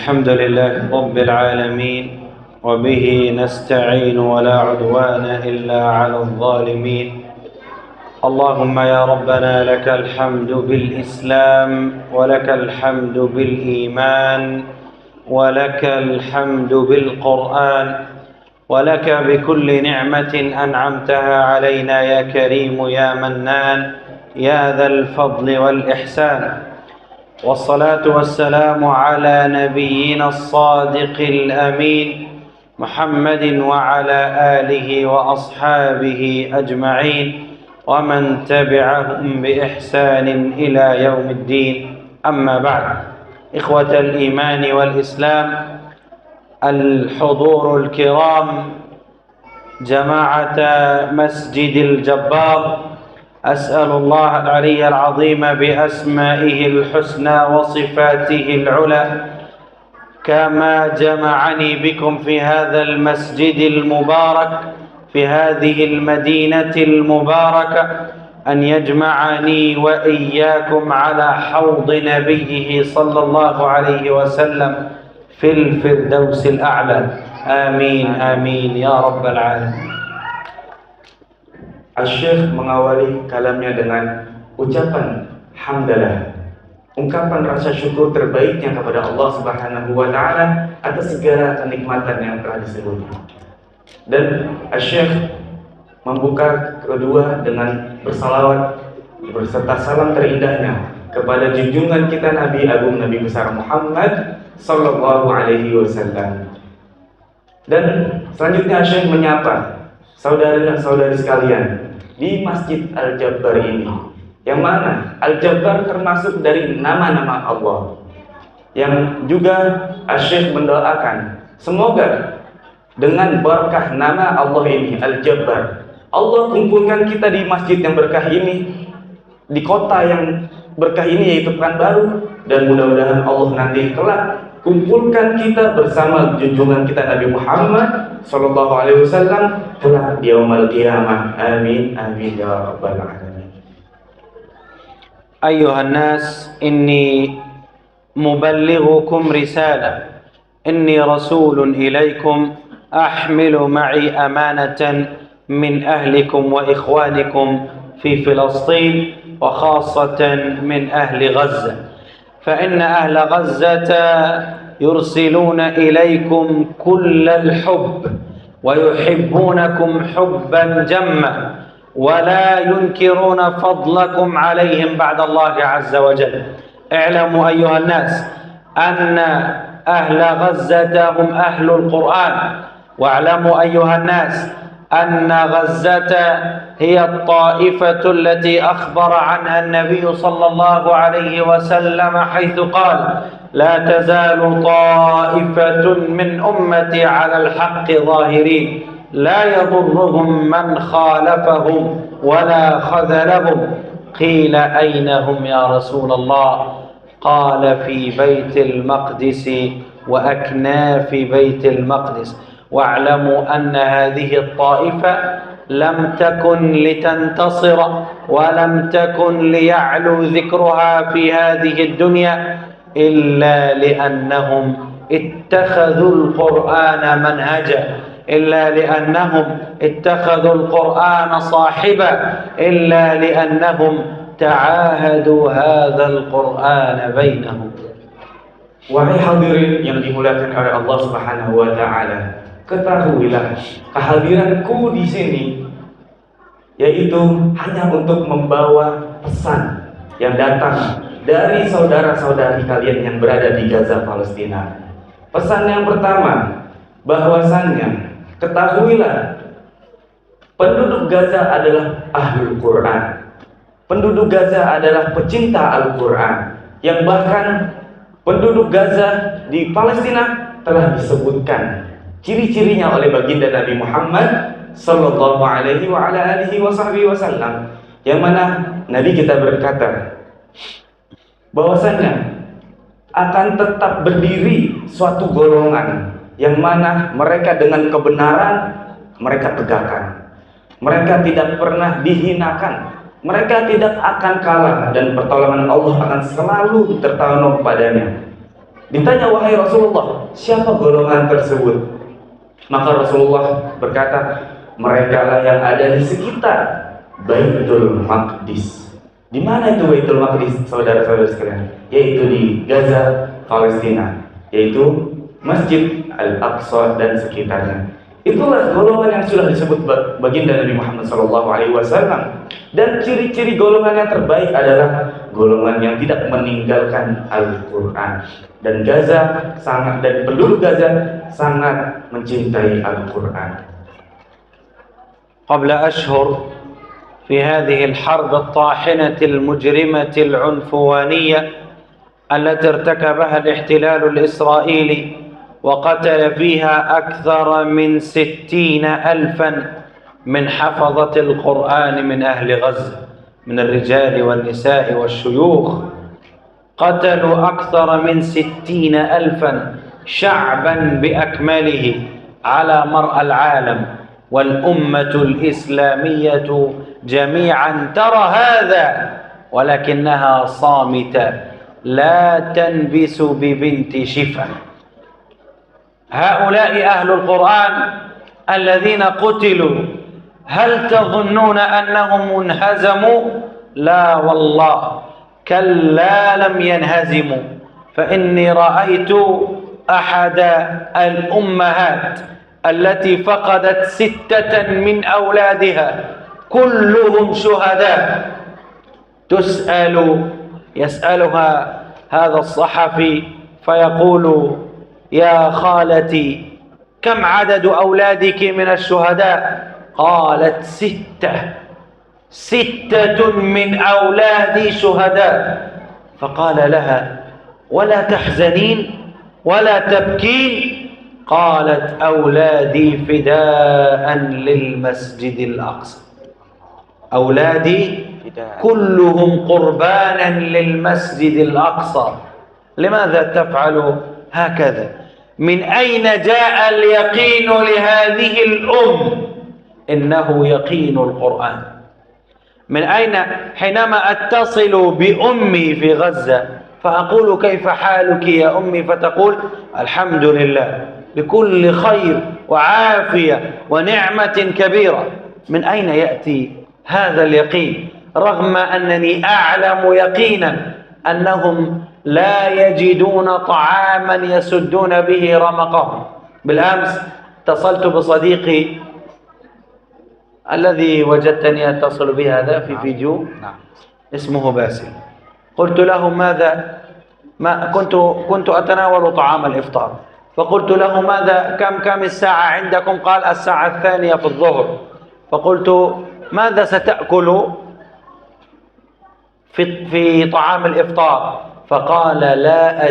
الحمد لله رب العالمين وبه نستعين ولا عدوان إلا على الظالمين. اللهم يا ربنا لك الحمد بالإسلام ولك الحمد بالإيمان ولك الحمد بالقرآن ولك بكل نعمة أنعمتها علينا يا كريم يا منان يا ذا الفضل والإحسان. والصلاة والسلام على نبينا الصادق الأمين محمد وعلى آله وأصحابه أجمعين ومن تبعهم بإحسان إلى يوم الدين. أما بعد، إخوة الإيمان والإسلام، الحضور الكرام، جماعة مسجد الجبار، أسأل الله العلي العظيم بأسمائه الحسنى وصفاته العلى كما جمعني بكم في هذا المسجد المبارك في هذه المدينة المباركة أن يجمعني وإياكم على حوض نبيه صلى الله عليه وسلم في الفردوس الأعلى. آمين آمين يا رب العالمين. Asy-Syaikh mengawali kalamnya dengan ucapan hamdalah, ungkapan rasa syukur terbaiknya kepada Allah Subhanahu wa taala atas segala kenikmatan yang telah disebutkan. Dan Asy-Syaikh membuka kedua dengan bersalawat berserta salam terindahnya kepada junjungan kita Nabi Agung Nabi besar Muhammad sallallahu alaihi wasallam. Dan selanjutnya Asy-Syaikh menyapa saudara dan saudari sekalian di Masjid Al-Jabbar ini, yang mana Al-Jabbar termasuk dari nama-nama Allah, yang juga Asy-Syaikh mendoakan semoga dengan berkah nama Allah ini Al-Jabbar, Allah kumpulkan kita di masjid yang berkah ini, di kota yang berkah ini yaitu Pekanbaru, dan mudah-mudahan Allah nanti kelak kumpulkan kita bersama junjungan kita Nabi Muhammad sallallahu alaihi wasallam kelak di yaumul qiyamah. Amin amin ya rabbal alamin. أيها الناس، إني مبلغكم رسالة، إني رسول إليكم أحمل معي أمانة من أهلكم وإخوانكم في فلسطين وخاصة من أهل غزة، فإن أهل غزة يرسلون إليكم كل الحب ويحبونكم حبا جما ولا ينكرون فضلكم عليهم بعد الله عز وجل. اعلموا أيها الناس أن أهل غزة هم أهل القرآن، واعلموا أيها الناس أن غزة هي الطائفة التي أخبر عنها النبي صلى الله عليه وسلم حيث قال: لا تزال طائفة من أمتي على الحق ظاهرين لا يضرهم من خالفهم ولا خذلهم. قيل: أين هم يا رسول الله؟ قال: في بيت المقدس وأكناف بيت المقدس. واعلموا أن هذه الطائفة لم تكن لتنتصر ولم تكن ليعلو ذكرها في هذه الدنيا إلا لأنهم اتخذوا القرآن منهجا، إلا لأنهم اتخذوا القرآن صاحبا، إلا لأنهم تعاهدوا هذا القرآن بينهم. Wahai hadirin yang dimuliakan oleh Allah Subhanahu wa taala, ketahuilah kehadiranku di sini yaitu hanya untuk membawa pesan yang datang dari saudara-saudari kalian yang berada di Gaza, Palestina. Pesan yang pertama, bahwasannya ketahuilah penduduk Gaza adalah ahlul Quran. Penduduk Gaza adalah pecinta Al-Quran, yang bahkan penduduk Gaza di Palestina telah disebutkan ciri-cirinya oleh baginda Nabi Muhammad sallallahu alaihi wa ala alihi wasallam, yang mana Nabi kita berkata bahwasanya akan tetap berdiri suatu golongan yang mana mereka dengan kebenaran mereka tegakkan, mereka tidak pernah dihinakan, mereka tidak akan kalah, dan pertolongan Allah akan selalu tertanam padanya. Ditanya, wahai Rasulullah, siapa golongan tersebut? Maka Rasulullah berkata, mereka lah yang ada di sekitar Baitul Maqdis. Di mana itu Baitul Maqdis, saudara-saudara sekalian? Yaitu di Gaza, Palestina, yaitu Masjid Al-Aqsa dan sekitarnya. Itulah golongan yang sudah disebut baginda Nabi Muhammad SAW. Dan ciri-ciri golongan yang terbaik adalah golongan yang tidak meninggalkan Al-Quran. Dan penduduk Gaza sangat mencintai Al-Quran. قبل أشهر في هذه الحرب الطاحنة المجرمة العنفوانية التي ارتكبها الاحتلال الإسرائيلي وقتل فيها أكثر من 60,000 من حفظة القرآن من أهل غزة، من الرجال والنساء والشيوخ. قتلوا أكثر من 60,000 شعبا بأكمله على مرأى العالم، والأمة الإسلامية جميعا ترى هذا ولكنها صامتة لا تنبس ببنت شفا. هؤلاء أهل القرآن الذين قتلوا، هل تظنون أنهم انهزموا؟ لا والله، كلا لم ينهزموا. فإني رأيت أحد الأمهات التي فقدت 6 من أولادها كلهم شهداء، يسألها هذا الصحفي فيقول: يا خالتي كم عدد أولادك من الشهداء؟ قالت: 6 من أولادي شهداء. فقال لها: ولا تحزنين ولا تبكين؟ قالت: أولادي فداء للمسجد الأقصى، أولادي كلهم قربانا للمسجد الأقصى. لماذا تفعل هكذا؟ من أين جاء اليقين لهذه الأم؟ إنه يقين القرآن. من أين؟ حينما أتصل بأمي في غزة فأقول: كيف حالك يا أمي؟ فتقول: الحمد لله بكل خير وعافية ونعمة كبيرة. من أين يأتي هذا اليقين؟ رغم أنني أعلم يقينا أنهم لا يجدون طعاما يسدون به رمقهم. بالأمس اتصلت بصديقي الذي وجدتني أتصل به هذا في فيديو، اسمه باسل. قلت له: كنت أتناول طعام الإفطار، فقلت له: كم الساعة عندكم؟ قال: 2:00 في الظهر. فقلت: ماذا ستأكل في طعام الإفطار؟ فقال: لا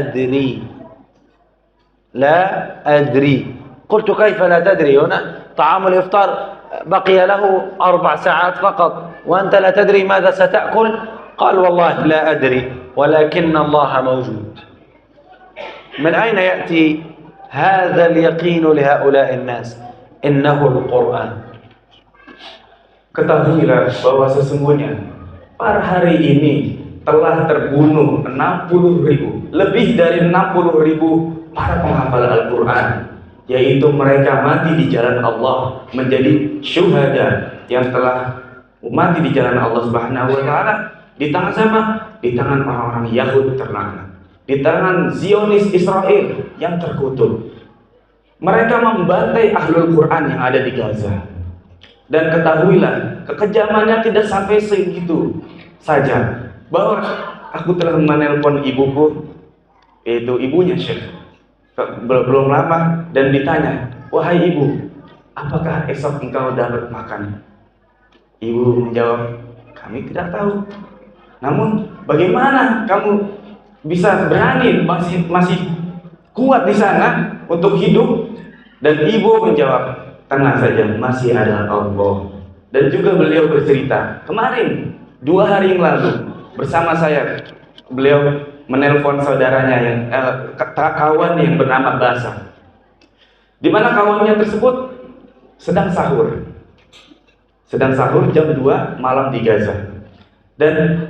أدري. قلت: كيف لا تدري؟ هنا طعام الإفطار بقي له 4 ساعات فقط وأنت لا تدري ماذا ستأكل؟ قال: والله لا أدري ولكن الله موجود. من أين يأتي هذا اليقين لهؤلاء الناس؟ إنه القرآن. Ketahuilah bahwa sesungguhnya per hari ini telah terbunuh 60.000, lebih dari 60.000 para penghafal Al-Quran, yaitu mereka mati di jalan Allah, menjadi syuhada yang telah mati di jalan Allah Subhanahu wa Ta'ala. Di tangan siapa? Di tangan orang-orang Yahudi terlaknat, di tangan Zionis Israel yang terkutuk. Mereka membantai ahlul Quran yang ada di Gaza. Dan ketahuilah, kekejamannya tidak sampai segitu saja, bahwa aku telah menelpon ibuku, yaitu ibunya Syekh, belum lama, dan ditanya, wahai ibu, apakah esok engkau dapat makan? Ibu menjawab, kami tidak tahu. Namun bagaimana kamu bisa berani, masih kuat di sana untuk hidup? Dan ibu menjawab, tenang saja, masih ada Allah. Dan juga beliau bercerita, kemarin 2 hari yang lalu bersama saya, beliau menelpon saudaranya yang kawan yang bernama Basa, di mana kawannya tersebut sedang sahur jam 2 malam di Gaza. Dan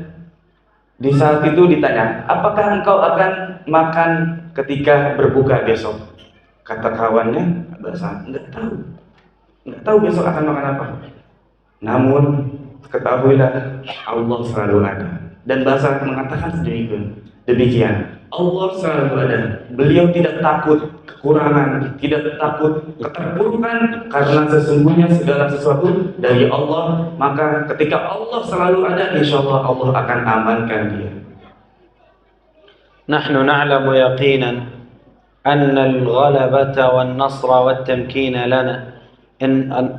di saat itu ditanya, apakah engkau akan makan ketika berbuka besok? Kata kawannya, bahasa nggak tahu besok akan makan apa. Namun ketahuilah Allah selalu ada. Dan bahasa mengatakan demikian. Allah selalu ada. Beliau tidak takut kekurangan, tidak takut keterpurukan, karena sesungguhnya segala sesuatu dari Allah. Maka ketika Allah selalu ada, insya Allah Allah akan amankan dia. نحن نعلم يقينا أن الغلبة والنصر والتمكين لنا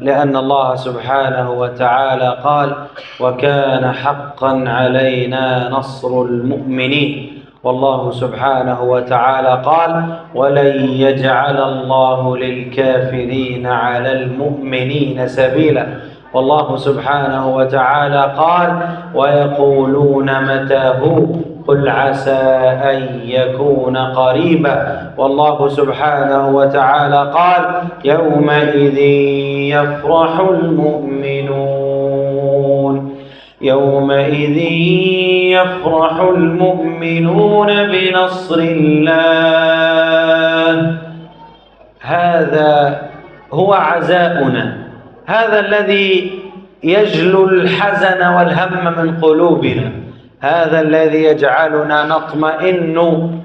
لأن الله سبحانه وتعالى قال وكان حقا علينا نصر المؤمنين والله سبحانه وتعالى قال ولن يجعل الله للكافرين على المؤمنين سبيلا والله سبحانه وتعالى قال ويقولون متى هو قل عسى أن يكون قريبا والله سبحانه وتعالى قال يومئذ يفرح المؤمنون يومئذ يفرح المؤمنون بنصر الله هذا هو عزاؤنا هذا الذي يجلو الحزن والهم من قلوبنا هذا الذي يجعلنا نطمئن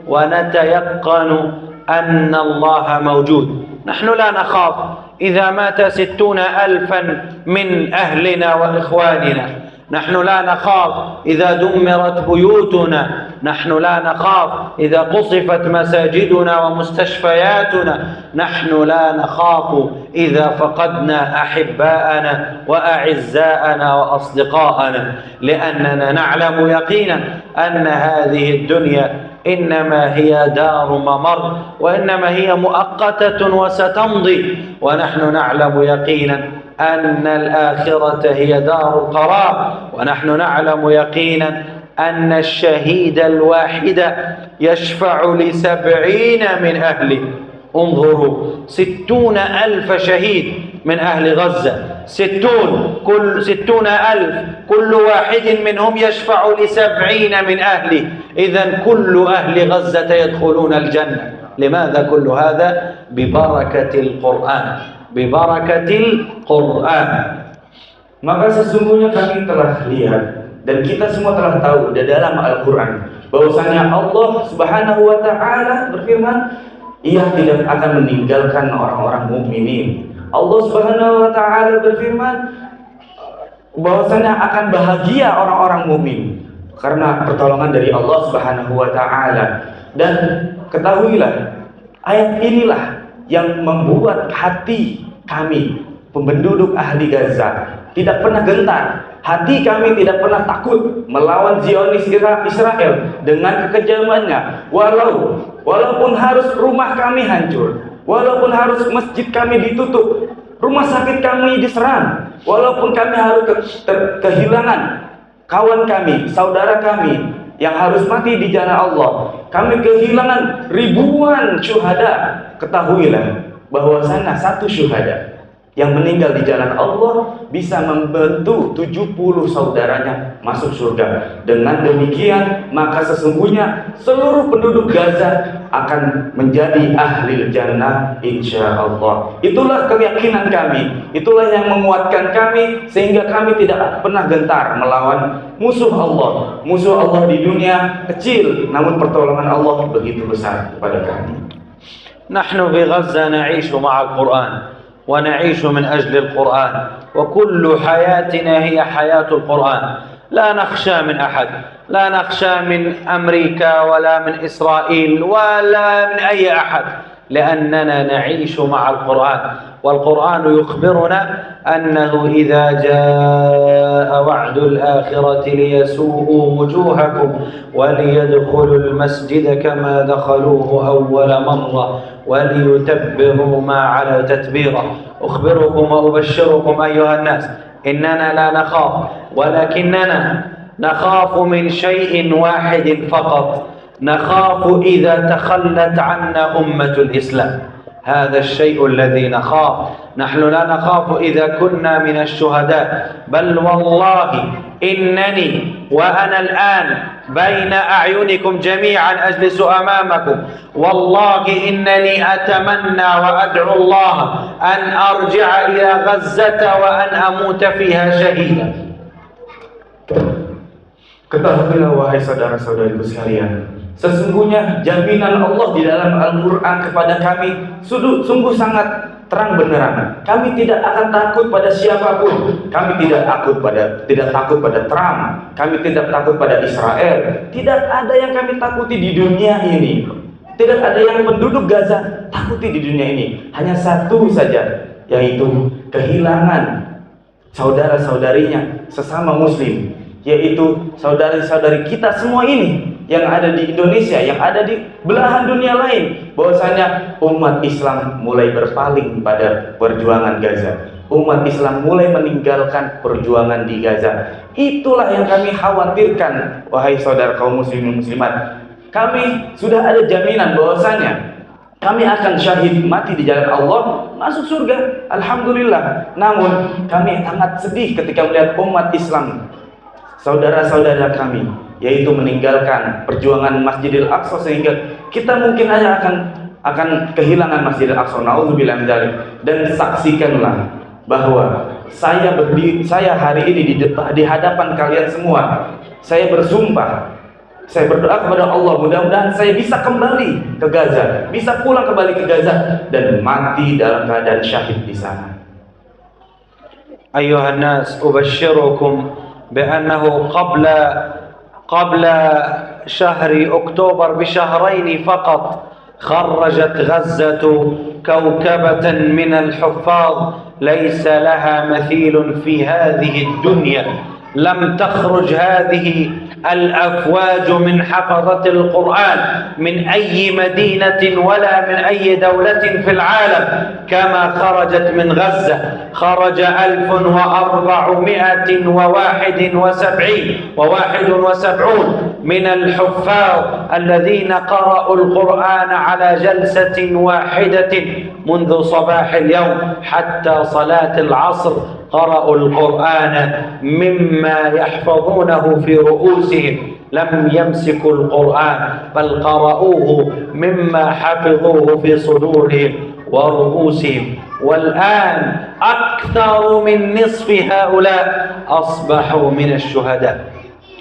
ونتيقن أن الله موجود نحن لا نخاف إذا مات 60,000 من أهلنا وإخواننا نحن لا نخاف إذا دمرت بيوتنا نحن لا نخاف إذا قصفت مساجدنا ومستشفياتنا نحن لا نخاف إذا فقدنا أحباءنا وأعزاءنا وأصدقاءنا لأننا نعلم يقينا أن هذه الدنيا إنما هي دار ممر وإنما هي مؤقتة وستمضي ونحن نعلم يقينا أن الآخرة هي دار القرار ونحن نعلم يقينا أن الشهيد الواحد يشفع ل70 من أهله انظروا 60,000 شهيد من أهل غزة 60,000 كل واحد منهم يشفع ل70 من أهله إذن كل أهل غزة يدخلون الجنة لماذا كل هذا؟ ببركة القرآن bibaratil Quran. Maka sesungguhnya kami telah lihat dan kita semua telah tahu di dalam Al-Quran bahwasanya Allah Subhanahu wa taala berfirman, Ia tidak akan meninggalkan orang-orang mukminin. Allah Subhanahu wa taala berfirman bahwasanya akan bahagia orang-orang mukmin karena pertolongan dari Allah Subhanahu wa taala. Dan ketahuilah, ayat inilah yang membuat hati kami penduduk ahli Gaza tidak pernah gentar. Hati kami tidak pernah takut melawan Zionis Israel dengan kekejamannya. Walaupun harus rumah kami hancur, walaupun harus masjid kami ditutup, rumah sakit kami diserang, walaupun kami harus kehilangan kawan kami, saudara kami yang harus mati di jalan Allah, kami kehilangan ribuan syuhada. Ketahuilah bahwasanya satu syuhada yang meninggal di jalan Allah bisa membantu 70 saudaranya masuk surga. Dengan demikian maka sesungguhnya seluruh penduduk Gaza akan menjadi ahli jannah insyaallah. Itulah keyakinan kami, itulah yang menguatkan kami sehingga kami tidak pernah gentar melawan musuh Allah. Musuh Allah di dunia kecil, namun pertolongan Allah begitu besar kepada kami. نحن في غزة نعيش مع القرآن ونعيش من أجل القرآن وكل حياتنا هي حياة القرآن لا نخشى من أحد لا نخشى من أمريكا ولا من إسرائيل ولا من أي أحد لأننا نعيش مع القرآن والقرآن يخبرنا أنه إذا جاء وعد الآخرة ليسوءوا وجوهكم وليدخلوا المسجد كما دخلوه أول مرة وليتبروا ما على تتبيرا أخبركم وأبشركم أيها الناس إننا لا نخاف ولكننا نخاف من شيء واحد فقط نخاف إذا تخلت عنا أمة الإسلام هذا الشيء الذي نخاف نحن لا نخاف إذا كنا من الشهداء بل والله إنني وأنا الآن بين أعينكم جميعا أجلس أمامكم والله إنني أتمنى وأدعو الله أن أرجع إلى غزة وأن أموت فيها شهيدا. Ketahuilah wahai saudara-saudariku sekalian, sesungguhnya jaminan Allah di dalam Al-Quran kepada kami sungguh sangat terang benderang. Kami tidak akan takut pada siapapun. Kami tidak takut pada Trump. Kami tidak takut pada Israel. Tidak ada yang kami takuti di dunia ini. Tidak ada yang penduduk Gaza takuti di dunia ini. Hanya satu saja, yaitu kehilangan saudara-saudarinya sesama muslim, yaitu saudari-saudari kita semua ini yang ada di Indonesia, yang ada di belahan dunia lain. Bahwasanya umat Islam mulai berpaling pada perjuangan Gaza. Umat Islam mulai meninggalkan perjuangan di Gaza. Itulah yang kami khawatirkan, wahai saudara kaum muslimin muslimat. Kami sudah ada jaminan bahwasanya kami akan syahid, mati di jalan Allah, masuk surga, alhamdulillah. Namun kami sangat sedih ketika melihat umat Islam, saudara-saudara kami, yaitu meninggalkan perjuangan Masjidil Aqsa, sehingga kita mungkin hanya akan kehilangan Masjidil Aqsa. Nauzubillah min dzalik. Dan saksikanlah bahwa saya hari ini di hadapan kalian semua, saya bersumpah, saya berdoa kepada Allah, mudah-mudahan saya bisa kembali ke Gaza, bisa pulang kembali ke Gaza dan mati dalam keadaan syahid di sana. Ayuhan nas, ubashirukum بأنه قبل شهر أكتوبر بشهرين فقط خرجت غزة كوكبة من الحفاظ ليس لها مثيل في هذه الدنيا. لم تخرج هذه الأفواج من حفظة القرآن من أي مدينة ولا من أي دولة في العالم كما خرجت من غزة. خرج 1471 من الحفاظ الذين قرأوا القرآن على جلسة واحدة منذ صباح اليوم حتى صلاة العصر. قرأوا القرآن مما يحفظونه في رؤوسهم، لم يمسكوا القرآن بل قرأوه مما حفظوه في صدورهم ورؤوسهم. والآن أكثر من نصف هؤلاء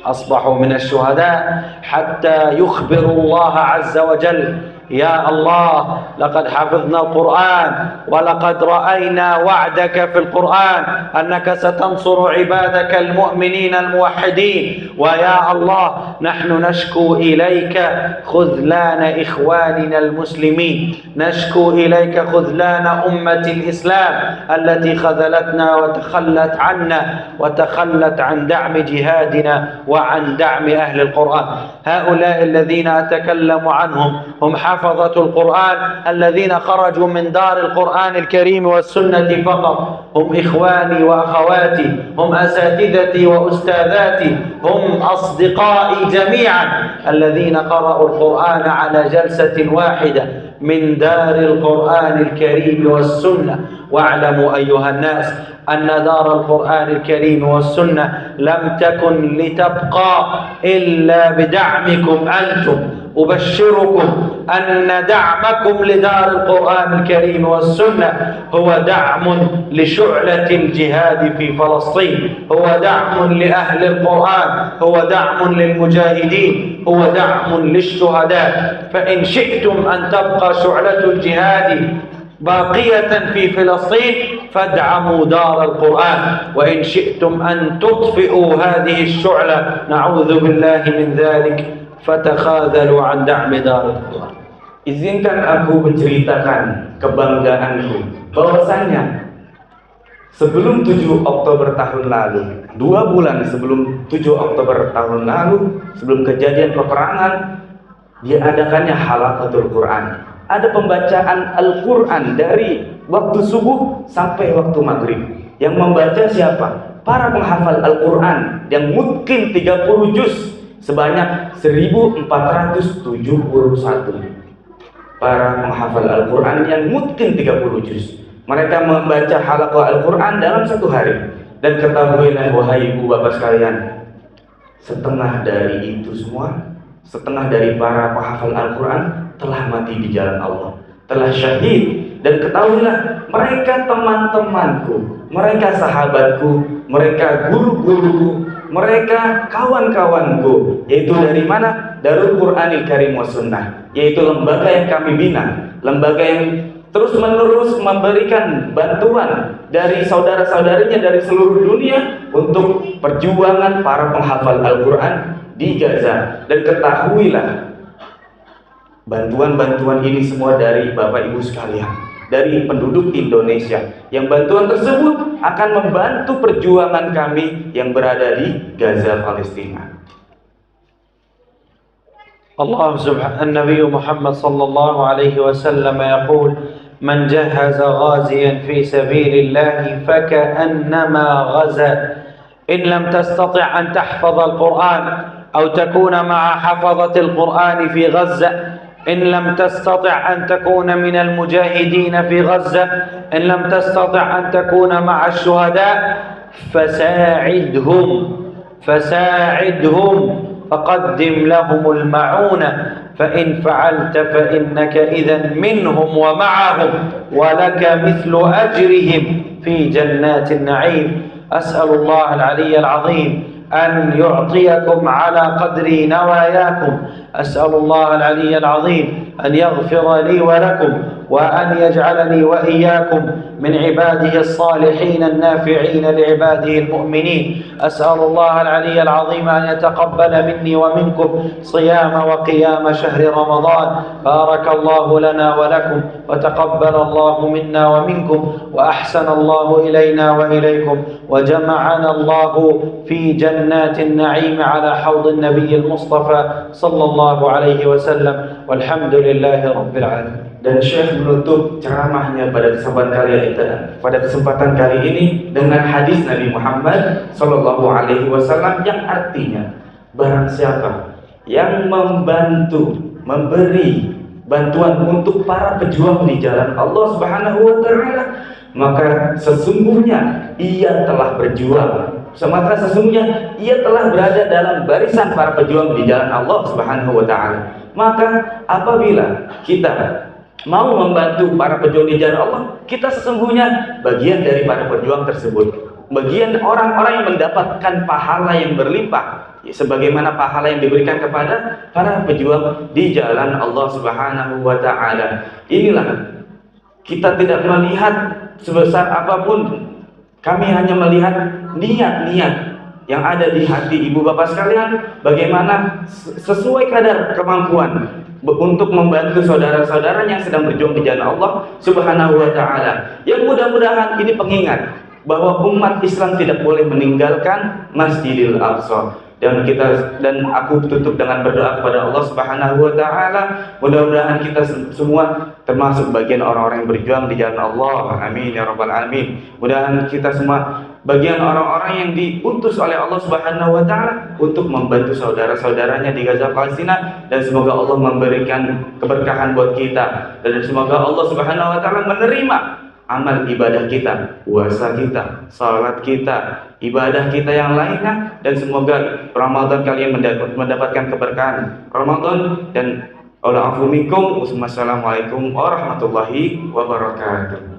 أصبحوا من الشهداء حتى يخبر الله عز وجل: يا الله لقد حفظنا القرآن ولقد رأينا وعدك في القرآن أنك ستنصر عبادك المؤمنين الموحدين، ويا الله نحن نشكو إليك خذلان إخواننا المسلمين، نشكو إليك خذلان أمة الإسلام التي خذلتنا وتخلت عنا وتخلت عن دعم جهادنا وعن دعم أهل القرآن. هؤلاء الذين أتكلم عنهم هم حفظة القرآن الذين خرجوا من دار القرآن الكريم والسنة فقط. هم إخواني وأخواتي، هم أساتذتي وأستاذاتي، هم أصدقائي جميعا الذين قرأوا القرآن على جلسة واحدة من دار القرآن الكريم والسنة. واعلموا أيها الناس أن دار القرآن الكريم والسنة لم تكن لتبقى إلا بدعمكم أنتم. أبشركم أن دعمكم لدار القرآن الكريم والسنة هو دعم لشعلة الجهاد في فلسطين، هو دعم لأهل القرآن، هو دعم للمجاهدين، هو دعم للشهداء. فإن شئتم أن تبقى شعلة الجهاد باقية في فلسطين فادعموا دار القرآن، وإن شئتم أن تطفئوا هذه الشعلة نعوذ بالله من ذلك فتخاذلوا عن دعم دار القرآن. Izinkan aku menceritakan kebanggaanku bahwasanya sebelum 7 Oktober tahun lalu, 2 bulan sebelum 7 Oktober tahun lalu, sebelum kejadian peperangan, diadakannya halaqatul Quran. Ada pembacaan Al-Quran dari waktu subuh sampai waktu maghrib. Yang membaca siapa? Para penghafal Al-Quran yang mungkin 30 juz sebanyak 1471. Para penghafal Al-Quran yang mungkin 30 juz. Mereka membaca halaqah Al-Quran dalam 1 hari. Dan ketahuilah wahai ibu bapak sekalian, setengah dari itu semua, setengah dari para penghafal Al-Quran telah mati di jalan Allah, telah syahid. Dan ketahuilah, mereka teman-temanku, mereka sahabatku, mereka guru-guruku, mereka kawan-kawanku. Yaitu dari mana? Darul Quranil Karim wa Sunnah, yaitu lembaga yang kami bina, lembaga yang terus-menerus memberikan bantuan dari saudara-saudarinya dari seluruh dunia untuk perjuangan para penghafal Al-Quran di Gaza. Dan ketahuilah, bantuan-bantuan ini semua dari Bapak Ibu sekalian, dari penduduk Indonesia, yang bantuan tersebut akan membantu perjuangan kami yang berada di Gaza, Palestina. الله سبحانه النبي محمد صلى الله عليه وسلم يقول: من جهز غازيا في سبيل الله فكأنما غزا. إن لم تستطع أن تحفظ القرآن أو تكون مع حفظة القرآن في غزة، إن لم تستطع أن تكون من المجاهدين في غزة، إن لم تستطع أن تكون مع الشهداء، فساعدهم فقدم لهم المعونة، فإن فعلت فإنك إذن منهم ومعهم ولك مثل أجرهم في جنات النعيم. أسأل الله العلي العظيم أن يعطيكم على قدر نواياكم. أسأل الله العلي العظيم أن يغفر لي ولكم، وأن يجعلني وإياكم من عباده الصالحين النافعين لعباده المؤمنين. أسأل الله العلي العظيم أن يتقبل مني ومنكم صيام وقيام شهر رمضان. بارك الله لنا ولكم، وتقبل الله منا ومنكم، وأحسن الله إلينا وإليكم، وجمعنا الله في جنات النعيم على حوض النبي المصطفى صلى الله عليه وسلم، والحمد لله رب العالمين. Dan Syekh menutup ceramahnya pada kesempatan kali ini dengan hadis Nabi Muhammad Sallallahu Alaihi Wasallam yang artinya, barang siapa yang membantu, memberi bantuan untuk para pejuang di jalan Allah Subhanahu Wa Taala, maka sesungguhnya ia telah berjuang. Sesungguhnya ia telah berada dalam barisan para pejuang di jalan Allah Subhanahu Wa Taala. Maka apabila kita mau membantu para pejuang di jalan Allah, kita sesungguhnya bagian dari para pejuang tersebut, bagian orang-orang yang mendapatkan pahala yang berlimpah, sebagaimana pahala yang diberikan kepada para pejuang di jalan Allah Subhanahu Wa Taala. Inilah, kita tidak melihat sebesar apapun, kami hanya melihat niat-niat yang ada di hati ibu bapak sekalian, bagaimana sesuai kadar kemampuan untuk membantu saudara-saudara yang sedang berjuang di jalan Allah Subhanahu Wa Taala. Yang mudah-mudahan ini pengingat bahwa umat Islam tidak boleh meninggalkan Masjidil Aqsa. Dan aku tutup dengan berdoa kepada Allah Subhanahu Wa Taala, mudah-mudahan kita semua termasuk bagian orang-orang yang berjuang di jalan Allah. Amin ya rabbal alamin. Mudah-mudahan kita semua bagian orang-orang yang diutus oleh Allah Subhanahu Wa Taala untuk membantu saudara-saudaranya di Gaza, Palestina, dan semoga Allah memberikan keberkahan buat kita, dan semoga Allah Subhanahu Wa Taala menerima amal ibadah kita, puasa kita, salat kita, ibadah kita yang lainnya, dan semoga Ramadan kalian mendapatkan keberkahan Ramadan. Dan Assalamualaikum warahmatullahi wabarakatuh.